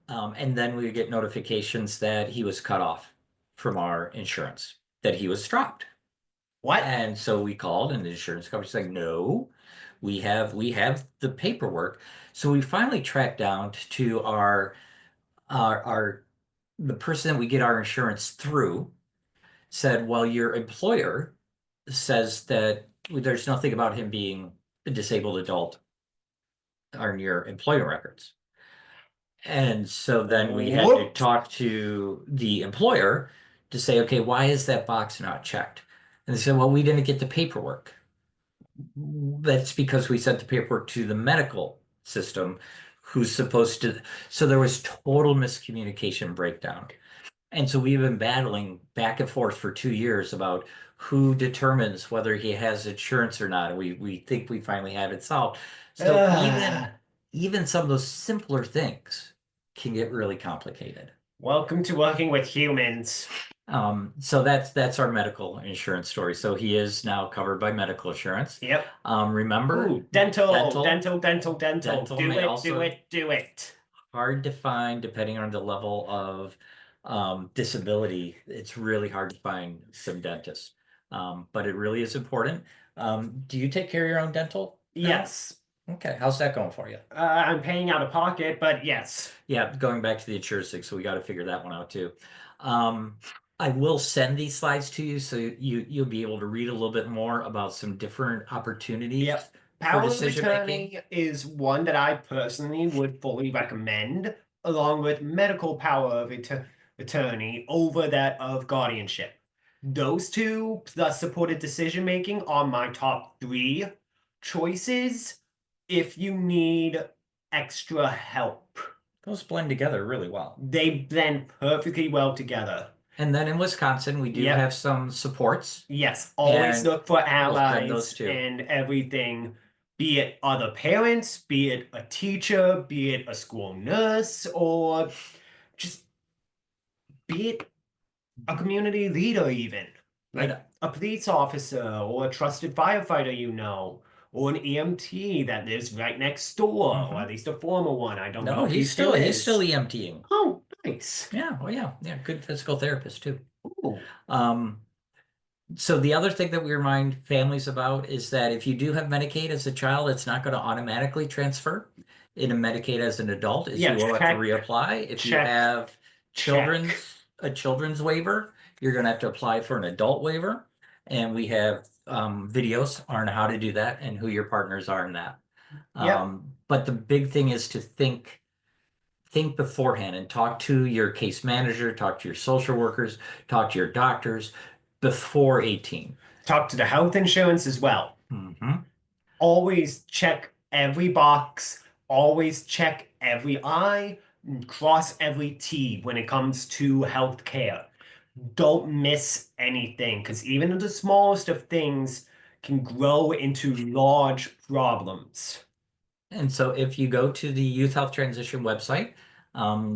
And then we would get notifications that he was cut off from our insurance, that he was dropped. What? And so we called, and the insurance company's like, "No, we have the paperwork." So we finally tracked down to our the person that we get our insurance through said, "Well, your employer says that there's nothing about him being a disabled adult on your employment records." And so then we had to Whoops. talk to the employer to say, okay, why is that box not checked? And they said, well, we didn't get the paperwork. That's because we sent the paperwork to the medical system who's supposed to. So there was total miscommunication breakdown. And so we've been battling back and forth for 2 years about who determines whether he has insurance or not. And we think we finally have it solved. So Ugh. even some of those simpler things can get really complicated. Welcome to working with humans. So that's our medical insurance story. So he is now covered by medical insurance. Yep. Remember, Ooh, dental, dental, dental, dental, dental. dental Do may it, do also it, do it. hard to find depending on the level of disability. It's really hard to find some dentists, but it really is important. Do you take care of your own dental now? Yes. Okay, how's that going for you? I'm paying out of pocket, but yes. Yeah, going back to the insurance thing, so we got to figure that one out too. Um, I will send these slides to you so you'll be able to read a little bit more about some different opportunities Yep. for Power of decision making. attorney is one that I personally would fully recommend, along with medical power of attorney over that of guardianship. Those two, plus supported decision making, are my top three choices if you need extra help. Those blend together really well. They blend perfectly well together. And then in Wisconsin, we do Yep. have some supports, Yes, always and look for we'll send those allies too. and everything, be it other parents, be it a teacher, be it a school nurse, or just be it a community leader, even And like a police officer or a trusted firefighter you know, or an EMT that lives right next door, or at least a former one. I don't know no, if he still he's still is. EMTing. Oh, nice. Yeah, oh yeah, good physical therapist too. Ooh. Um, So the other thing that we remind families about is that if you do have Medicaid as a child, it's not going to automatically transfer into Medicaid as an adult, as Yeah, you will have to check, reapply. If you check, have check. a children's waiver, you're going to have to apply for an adult waiver. And we have videos on how to do that and who your partners are in that. Yep. But the big thing is to think beforehand and talk to your case manager, talk to your social workers, talk to your doctors before 18. Talk to the health insurance as well. Mhm. Always check every box, always check every I, and cross every T when it comes to healthcare. Don't miss anything, because even the smallest of things can grow into large problems. And so if you go to the Youth Health Transition website,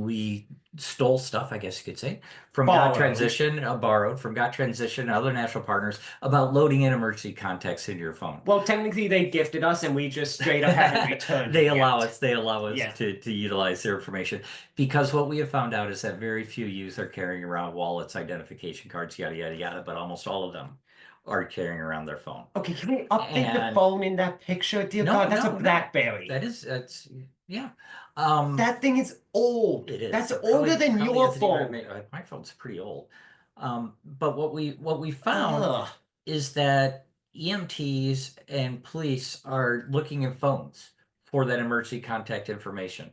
we stole stuff, I guess you could say, from God Borrowed. Transition, borrowed from God Transition and other national partners about loading in emergency contacts into your phone. Well, technically they gifted us and we just straight up haven't returned They it allow yet. us, they allow us Yeah. to utilize their information because what we have found out is that very few youth are carrying around wallets, identification cards, yada, yada, yada, but almost all of them are carrying around their phone. Okay, can we update the And phone in that picture? Dear no, God, that's a no, no. BlackBerry. That's yeah. That thing is old. It is. That's It older than probably your hasn't even phone. my phone's pretty old. But what we found Ugh. is that EMTs and police are looking at phones for that emergency contact information.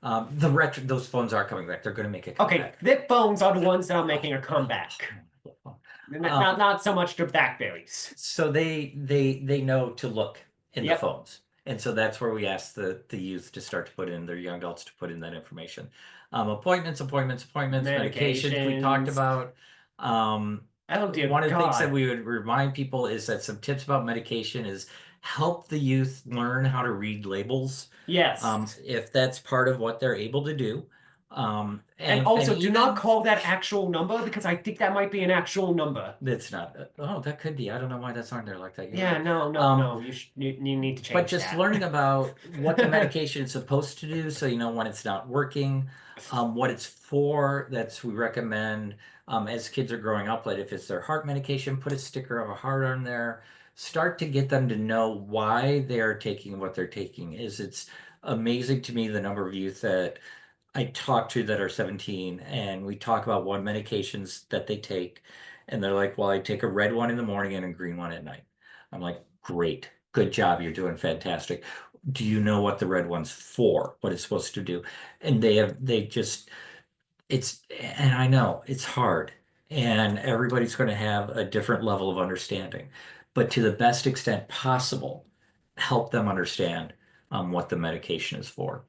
Those phones are coming back. They're going to make a Okay, comeback. flip phones are the ones that are making a comeback. Not so much the BlackBerries. So they know to look in the Yep. phones. And so that's where we ask the youth to start to put in, their young adults to put in that information. Appointments, medications we talked Medications. about. Oh dear One of the things that God. we would remind people is that some tips about medication is help the youth learn how to read labels. Yes. If that's part of what they're able to do. And also, do not even call that actual number because I think that might be an actual number. that's not. Oh, that could be. I don't know why that's on there like that. You're Yeah, right. no. You need to But change just that. learning about what the medication is supposed to do, so you know when it's not working, what it's for. We recommend as kids are growing up. Like if it's their heart medication, put a sticker of a heart on there. Start to get them to know why they are taking what they're taking. It's amazing to me the number of youth that I talk to that are 17 and we talk about what medications that they take. And they're like, well, I take a red one in the morning and a green one at night. I'm like, great, good job. You're doing fantastic. Do you know what the red one's for? What it's supposed to do? And and I know it's hard and everybody's going to have a different level of understanding, but to the best extent possible, help them understand what the medication is for.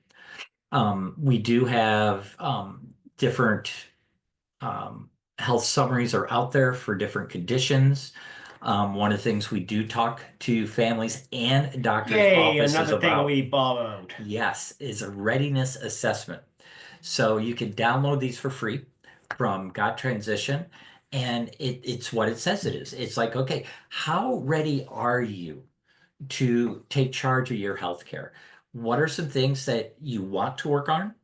We do have different health summaries are out there for different conditions. One of the things we do talk to families and doctors' Yay, offices another thing about, we borrowed. yes, is a readiness assessment. So you can download these for free from Got Transition, and it's what it says it is. It's like, okay, how ready are you to take charge of your healthcare? What are some things that you want to work on?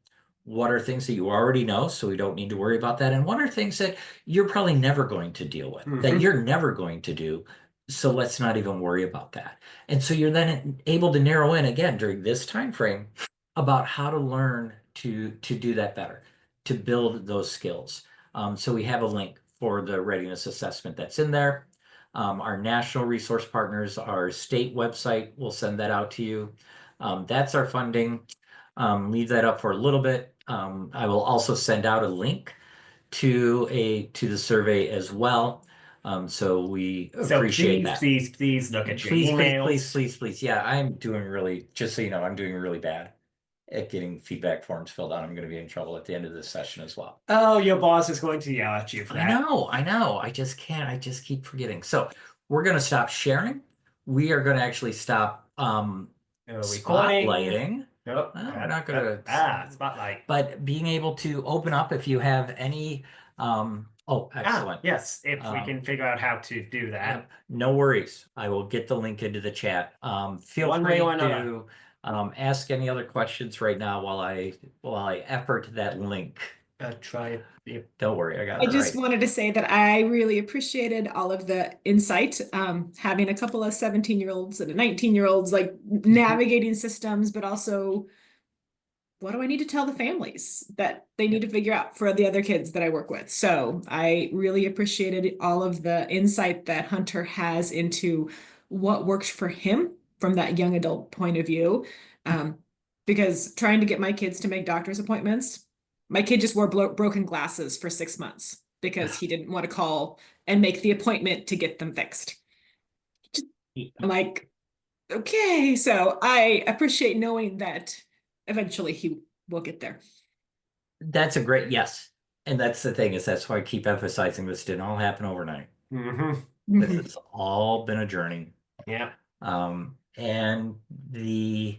What are things that you already know, so we don't need to worry about that? And what are things that you're probably never going to deal with, that you're never going to do? So let's not even worry about that. And so you're then able to narrow in again during this time frame about how to learn to do that better, to build those skills. So we have a link for the readiness assessment that's in there. Our national resource partners, our state website, will send that out to you. That's our funding. Leave that up for a little bit. I will also send out a link to the survey as well. So we So appreciate please, that. please look at your Please, emails. please. Yeah, I'm doing really, just so you know, I'm doing really bad at getting feedback forms filled out. I'm going to be in trouble at the end of this session as well. Oh, your boss is going to yell at you for that. I know. I just can't. I just keep forgetting. So we're going to stop sharing. We are going to actually stop Recording. spotlighting. Nope. We're not going to. Spotlight. But being able to open up if you have any. Oh, excellent. Yes, if we can figure out how to do that. No worries. I will get the link into the chat. Feel One free way or to ask any other questions right now while I effort that link. Try it. Don't worry, I got I it just right. wanted to say that I really appreciated all of the insight. Having a couple of 17-year-olds and a 19-year-olds like navigating systems, but also what do I need to tell the families that they need to figure out for the other kids that I work with? So I really appreciated all of the insight that Hunter has into what works for him from that young adult point of view. Because trying to get my kids to make doctor's appointments, my kid just wore broken glasses for 6 months because he didn't want to call and make the appointment to get them fixed. I'm like, okay, so I appreciate knowing that eventually he will get there. That's a great yes. And that's the thing, is that's why I keep emphasizing this didn't all happen overnight. This has all been a journey. Yeah. And the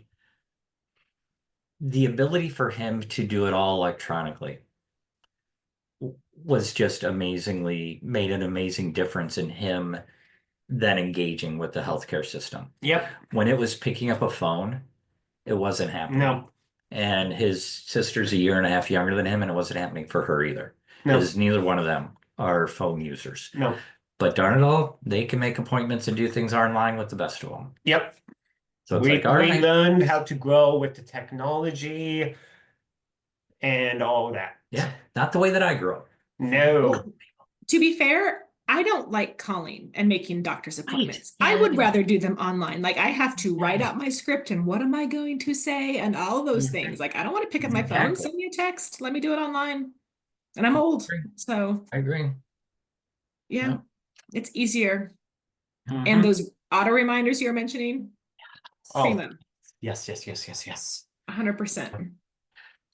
ability for him to do it all electronically was just made an amazing difference in him then engaging with the healthcare system. Yep. When it was picking up a phone, it wasn't happening. No. And his sister's a year and a half younger than him, and it wasn't happening for her either. No. Because neither one of them are phone users. No. But darn it all, they can make appointments and do things online with the best of them. Yep. So it's we like, all right. learned how to grow with the technology and all that. Yeah, not the way that I grew up. No. Well, to be fair, I don't like calling and making doctor's appointments. Right. I Yeah, would yeah. rather do them online. Like I have to write out my script and what am I going to say and all those things. Like I don't want to pick up my phone, Exactly. send me a text, let me do it online. And I'm old, so I agree. yeah, it's easier. Mhm. And those auto reminders you're mentioning, Oh. primo, Yes. 100%.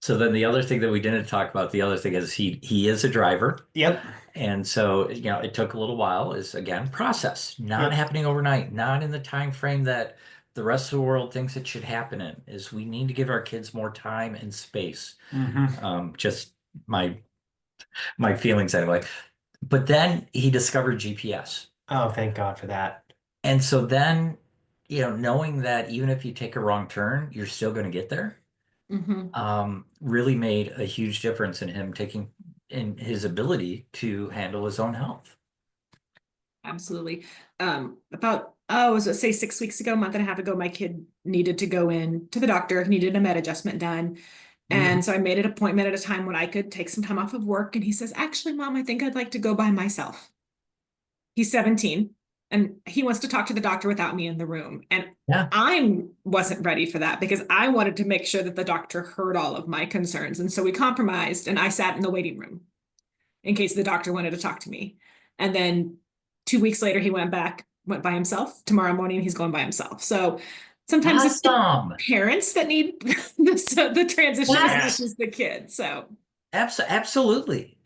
So then the other thing that we didn't talk about, the other thing is he is a driver. Yep. And so, it took a little while, is again, process, not Yep. happening overnight, not in the time frame that the rest of the world thinks it should happen in, is we need to give our kids more time and space. Just my feelings anyway. But then he discovered GPS. Oh, thank God for that. And so then, knowing that even if you take a wrong turn, you're still going to get there, really made a huge difference in him in his ability to handle his own health. Absolutely. About, was it say 6 weeks ago, a month and a half ago, my kid needed to go in to the doctor, needed a med adjustment done. And so I made an appointment at a time when I could take some time off of work. And he says, actually, Mom, I think I'd like to go by myself. He's 17 and he wants to talk to the doctor without me in the room. And Yeah. I wasn't ready for that because I wanted to make sure that the doctor heard all of my concerns. And so we compromised and I sat in the waiting room in case the doctor wanted to talk to me. And then 2 weeks later, he went by himself. Tomorrow morning, he's going by himself. So sometimes it's the Awesome. parents that need the transition as Yes. much as the kid. So Absolutely.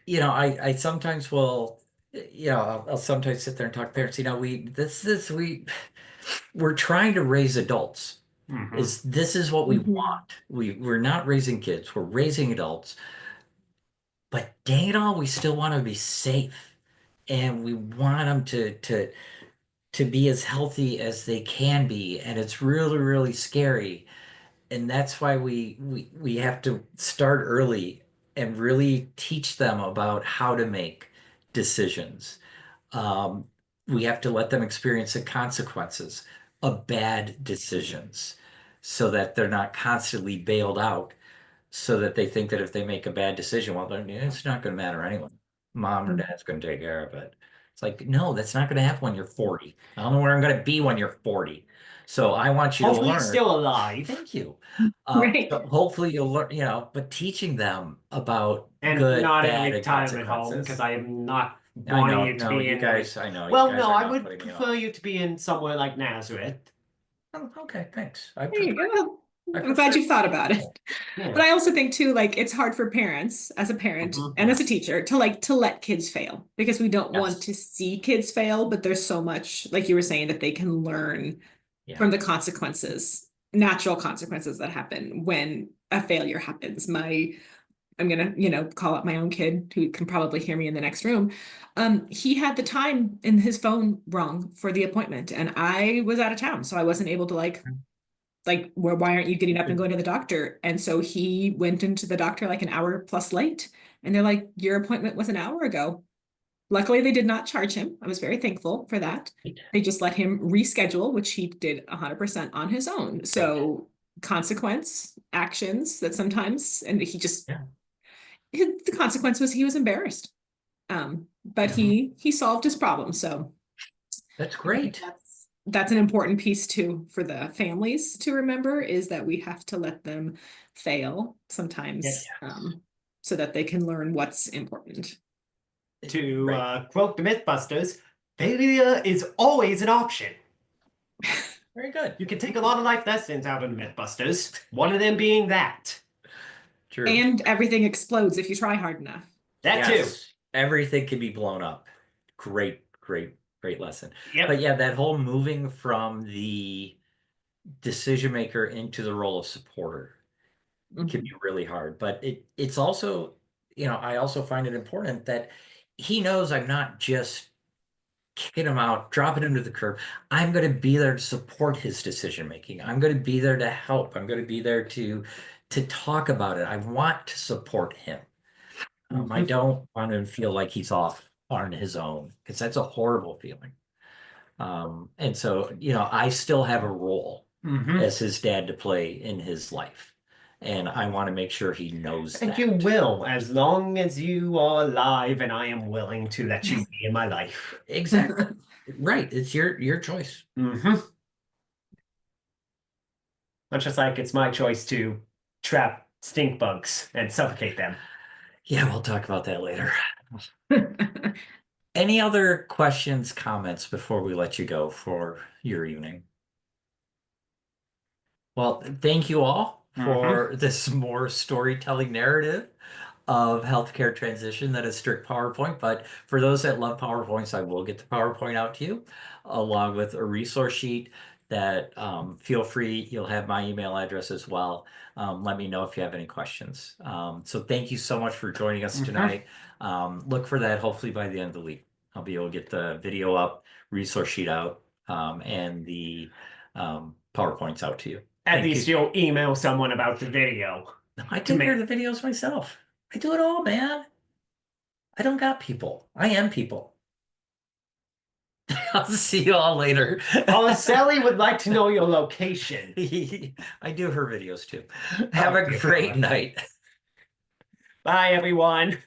I sometimes will, I'll sometimes sit there and talk to parents, we're trying to raise adults. This is what we want. We're not raising kids, we're raising adults. But dang it all, we still want to be safe. And we want them to be as healthy as they can be. And it's really, really scary. And that's why we have to start early and really teach them about how to make decisions. We have to let them experience the consequences of bad decisions so that they're not constantly bailed out, so that they think that if they make a bad decision, well, then it's not going to matter anyway. Mom or dad's going to take care of it. It's like, no, that's not going to happen when you're 40. I don't know where I'm going to be when you're 40. So I want you to Hopefully learn. still alive. Thank you. Right. So hopefully you'll learn, but teaching them about And good, not bad, in and retirement home consequences. because I am not I know, wanting you to no, be you in. guys, I know. Well, you guys no, are I not would putting me prefer off. you to be in somewhere like Nazareth. Oh, okay, thanks. there you go. I I'm glad prefer- you thought about it. Yeah. But I also think too, like it's hard for parents as a parent and as a teacher to let kids fail because we don't want Yes. to see kids fail, but there's so much, like you were saying, that they can learn Yeah. from the consequences, natural consequences that happen when a failure happens. I'm gonna, call out my own kid who can probably hear me in the next room. He had the time in his phone wrong for the appointment, and I was out of town, so I wasn't able to why aren't you getting up and going to the doctor? And so he went into the doctor like an hour plus late, and they're like, your appointment was an hour ago. Luckily, they did not charge him. I was very thankful for that. They just let him reschedule, which he did 100% on his own. So consequence actions that sometimes, and he just, Yeah. the consequence was he was embarrassed. But he solved his problem. So That's I think great. that's an important piece too for the families to remember, is that we have to let them fail sometimes, Yes. so that they can learn what's important. To Right. quote the Mythbusters, failure is always an option. Very good. You can take a lot of life lessons out of the Mythbusters. One of them being that. True. And everything explodes if you try hard enough. That too. Yes. Everything can be blown up. Great, great, great lesson. Yep. But yeah, that whole moving from the decision maker into the role of supporter can be really hard. But it's also, I also find it important that he knows I'm not just kicking him out, dropping him to the curb. I'm going to be there to support his decision making. I'm going to be there to help. I'm going to be there to talk about it. I want to support him. I don't want him to feel like he's off on his own, because that's a horrible feeling. And so, I still have a role as his dad to play in his life. And I want to make sure he knows And that. you will, as long as you are alive and I am willing to let you be in my life. Exactly. Right. It's your choice. Much just like it's my choice to trap stink bugs and suffocate them. Yeah, we'll talk about that later. Any other questions, comments before we let you go for your evening? Well, thank you all for this more storytelling narrative of healthcare transition than a strict PowerPoint. But for those that love PowerPoints, I will get the PowerPoint out to you along with a resource sheet that feel free. You'll have my email address as well. Let me know if you have any questions. So thank you so much for joining us tonight. Look for that hopefully by the end of the week. I'll be able to get the video up, resource sheet out, and the PowerPoints out to you. At least you'll email someone about the video. I take care of the videos myself. I do it all, man. I don't got people. I am people. I'll see you all later. Sally would like to know your location. I do her videos too. Have a great night. Bye, everyone.